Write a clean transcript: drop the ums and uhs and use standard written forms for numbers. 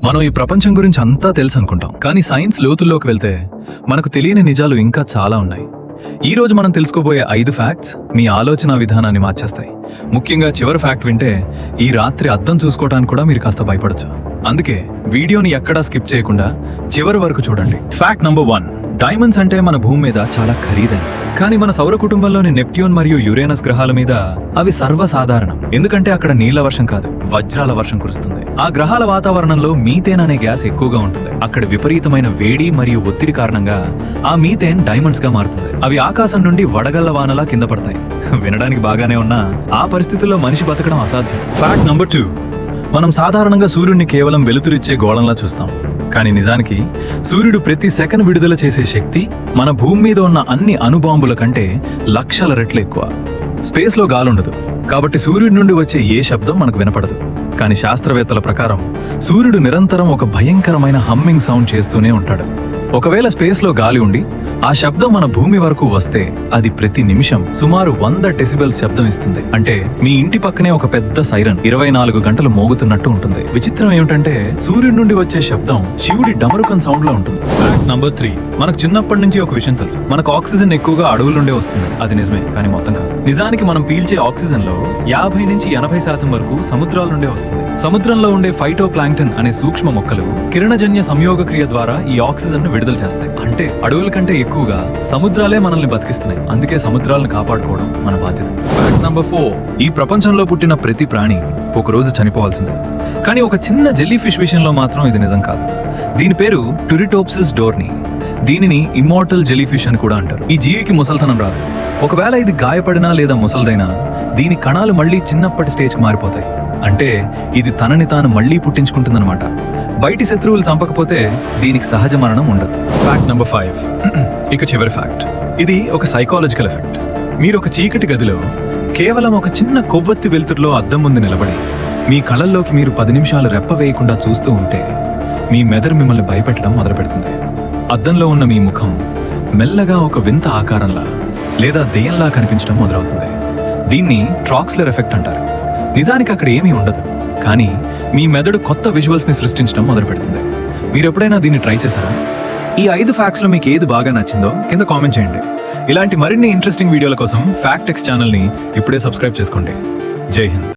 మనం ఈ ప్రపంచం గురించి అంతా తెలుసు అనుకుంటాం, కానీ సైన్స్ లోతుల్లోకి వెళ్తే మనకు తెలియని నిజాలు ఇంకా చాలా ఉన్నాయి. ఈ రోజు మనం తెలుసుకోబోయే 5 ఫ్యాక్ట్స్ మీ ఆలోచన విధానాన్ని మార్చేస్తాయి. ముఖ్యంగా చివరి ఫ్యాక్ట్ వింటే ఈ రాత్రి అద్దం చూసుకోవడానికి కూడా మీరు కాస్త భయపడచ్చు. అందుకే వీడియోని ఎక్కడా స్కిప్ చేయకుండా చివరి వరకు చూడండి. ఫ్యాక్ట్ నంబర్ 1, డైమండ్స్ అంటే మన భూమి మీద చాలా ఖరీదైనవి. కానీ మన సౌర కుటుంబంలోని నెప్ట్యూన్ మరియు యురేనస్ గ్రహాల మీద అవి సర్వసాధారణం. ఎందుకంటే అక్కడ నీళ్ల వర్షం కాదు, వజ్రాల వర్షం కురుస్తుంది. ఆ గ్రహాల వాతావరణంలో మీథేన్ అనే గ్యాస్ ఎక్కువగా ఉంటుంది. అక్కడ విపరీతమైన వేడి మరియు ఒత్తిడి కారణంగా ఆ మీథేన్ డైమండ్స్ గా మారుతుంది. అవి ఆకాశం నుండి వడగళ్ల వానలా కింద పడతాయి. వినడానికి బాగానే ఉన్నా ఆ పరిస్థితుల్లో మనిషి బతకడం అసాధ్యం. ఫ్యాక్ట్ నంబర్ 2, మనం సాధారణంగా సూర్యుడిని కేవలం వెలుతురిచ్చే గోళంలా చూస్తాం. కానీ నిజానికి సూర్యుడు ప్రతి సెకను విడుదల చేసే శక్తి మన భూమి మీద ఉన్న అన్ని అణుబాంబుల కంటే లక్షల రెట్లు ఎక్కువ. స్పేస్లో గాలుండదు, కాబట్టి సూర్యుడి నుండి వచ్చే ఏ శబ్దం మనకు వినపడదు. కానీ శాస్త్రవేత్తల ప్రకారం సూర్యుడు నిరంతరం ఒక భయంకరమైన హమ్మింగ్ సౌండ్ చేస్తూనే ఉంటాడు. ఒకవేళ స్పేస్లో గాలి ఉండి ఆ శబ్దం మన భూమి వరకు వస్తే అది ప్రతి నిమిషం సుమారు 100 డెసిబెల్స్ శబ్దం ఇస్తుంది. అంటే మీ ఇంటి పక్కనే ఒక పెద్ద సైరన్ 24 గంటలు మోగుతున్నట్టు ఉంటుంది. విచిత్రం ఏమిటంటే సూర్యుడి నుండి వచ్చే శబ్దం శివుడి డమరుకన్ సౌండ్ లో ఉంటుంది. ఫ్యాక్ట్ నంబర్ 3, మనకు చిన్నప్పటి నుంచి ఒక విషయం తెలుసు, మనకు ఆక్సిజన్ ఎక్కువగా అడవుల నుండే వస్తుంది. అది నిజమే, కానీ మొత్తం కాదు. నిజానికి మనం పీల్చే ఆక్సిజన్ లో 50 నుంచి 80% వరకు సముద్రాల నుండే వస్తుంది. సముద్రంలో ఉండే ఫైటో ప్లాంక్టన్ అనే సూక్ష్మ మొక్కలు కిరణజన్య సంయోగ క్రియ ద్వారా ఈ ఆక్సిజన్ ను విడుదల చేస్తాయి. అంటే అడవుల కంటే ఎక్కువగా సముద్రాలే మనల్ని బతికిస్తున్నాయి. అందుకే సముద్రాలను కాపాడుకోవడం మన బాధ్యత. ఫ్యాక్ట్ నంబర్ 4, ఈ ప్రపంచంలో పుట్టిన ప్రతి ప్రాణి ఒక రోజు చనిపోవాల్సిందే. కానీ ఒక చిన్న జెల్లీ ఫిష్ విషయంలో మాత్రం ఇది నిజం కాదు. దీని పేరు టురిటోప్సిస్ డోర్ని. దీనిని ఇమ్మోర్టల్ జెల్లీ ఫిష్ అని కూడా అంటారు. ఈ జీవికి ముసల్తనం రాదు. ఒకవేళ ఇది గాయపడినా లేదా ముసల్దైనా దీని కణాలు మళ్లీ చిన్నప్పటి స్టేజ్కి మారిపోతాయి. అంటే ఇది తనని తాను మళ్లీ పుట్టించుకుంటుందన్నమాట. బయటి శత్రువులు చంపకపోతే దీనికి సహజ మరణం ఉండదు. ఫ్యాక్ట్ నంబర్ 5, ఇక చివరి ఫ్యాక్ట్. ఇది ఒక సైకాలజికల్ ఎఫెక్ట్. మీరు ఒక చీకటి గదిలో కేవలం ఒక చిన్న కొవ్వొత్తి వెలుతురులో అద్దం ముందు నిలబడి మీ కళ్ళల్లోకి మీరు 10 నిమిషాలు రెప్ప వేయకుండా చూస్తూ ఉంటే మీ మెదడు మిమ్మల్ని భయపెట్టడం మొదలు పెడుతుంది. అద్దంలో ఉన్న మీ ముఖం మెల్లగా ఒక వింత ఆకారంలా లేదా దెయ్యంలా కనిపించడం మొదలవుతుంది. దీన్ని ట్రాక్స్లర్ ఎఫెక్ట్ అంటారు. నిజానికి అక్కడ ఏమీ ఉండదు, కానీ మీ మెదడు కొత్త విజువల్స్ ని సృష్టించడం మొదలు పెడుతుంది. మీరు ఎప్పుడైనా దీన్ని ట్రై చేశారా? ఈ 5 ఫ్యాక్ట్స్ లో మీకు ఏది బాగా నచ్చిందో కింద కామెంట్ చేయండి. ఇలాంటి మరిన్ని ఇంట్రెస్టింగ్ వీడియోల కోసం ఫ్యాక్ట్ టెక్స్ ఛానల్ ని ఇప్పుడే సబ్స్క్రైబ్ చేసుకోండి. జై హింద్.